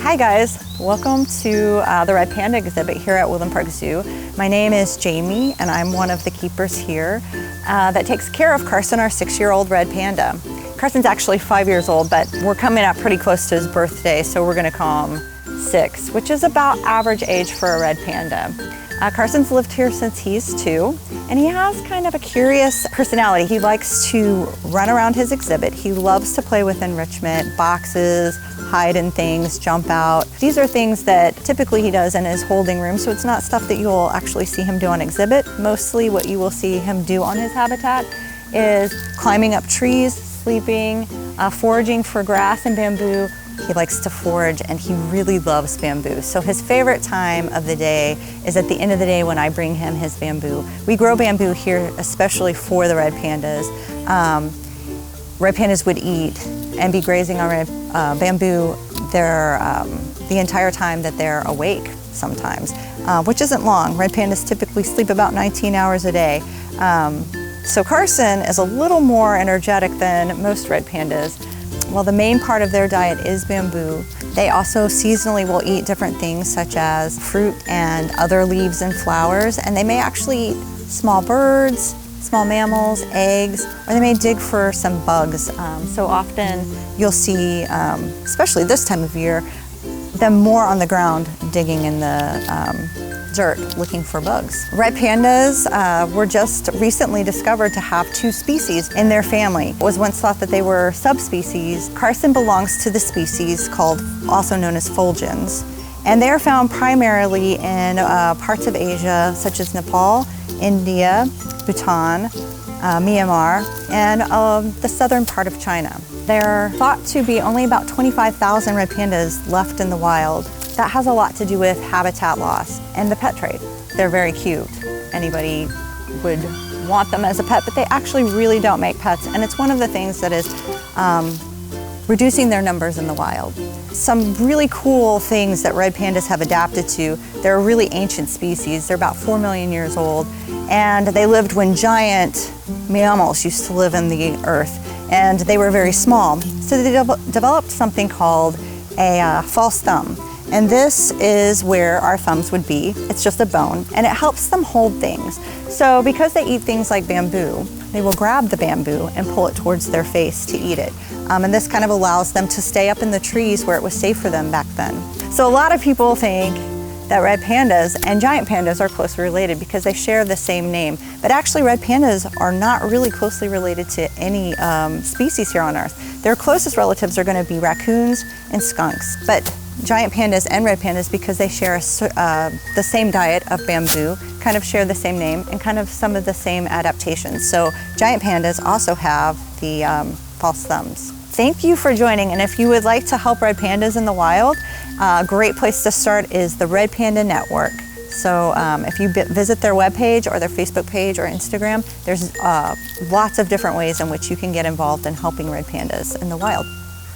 Hi guys, welcome to the Red Panda exhibit here at Woodland Park Zoo. My name is Jamie and I'm one of the keepers here that takes care of Carson, our 6-year-old red panda. Carson's actually 5 years old, but we're coming up pretty close to his birthday, so we're gonna call him 6, which is about average age for a red panda. Carson's lived here since he's 2, and he has kind of a curious personality. He likes to run around his exhibit. He loves to play with enrichment, boxes, hide in things, jump out. These are things that typically he does in his holding room, so it's not stuff that you'll actually see him do on exhibit. Mostly what you will see him do on his habitat is climbing up trees, sleeping, foraging for grass and bamboo. He likes to forage and he really loves bamboo. So his favorite time of the day is at the end of the day when I bring him his bamboo. We grow bamboo here especially for the red pandas. Red pandas would eat and be grazing on bamboo the entire time that they're awake sometimes, which isn't long. Red pandas typically sleep about 19 hours a day. So Carson is a little more energetic than most red pandas. Well, the main part of their diet is bamboo. They also seasonally will eat different things such as fruit and other leaves and flowers, and they may actually eat small birds, small mammals, eggs, or they may dig for some bugs. So often you'll see, especially this time of year, them more on the ground digging in the dirt looking for bugs. Red pandas were just recently discovered to have 2 species in their family. It was once thought that they were subspecies. Carson belongs to the species also known as fulgens, and they are found primarily in parts of Asia such as Nepal, India, Bhutan, Myanmar, and the southern part of China. They're thought to be only about 25,000 red pandas left in the wild. That has a lot to do with habitat loss and the pet trade. They're very cute. Anybody would want them as a pet, but they actually really don't make pets, and it's one of the things that is reducing their numbers in the wild. Some really cool things that red pandas have adapted to. They're a really ancient species. They're about 4 million years old, and they lived when giant mammals used to live in the earth, and they were very small. So they developed something called a false thumb. And this is where our thumbs would be. It's just a bone, and it helps them hold things. So because they eat things like bamboo, they will grab the bamboo and pull it towards their face to eat it. And this kind of allows them to stay up in the trees where it was safe for them back then. So a lot of people think that red pandas and giant pandas are closely related because they share the same name. But actually red pandas are not really closely related to any species here on Earth. Their closest relatives are going to be raccoons and skunks. But giant pandas and red pandas, because they share the same diet of bamboo, kind of share the same name and kind of some of the same adaptations. So giant pandas also have the false thumbs. Thank you for joining, and if you would like to help red pandas in the wild, a great place to start is the Red Panda Network. So if you visit their webpage or their Facebook page or Instagram, there's lots of different ways in which you can get involved in helping red pandas in the wild.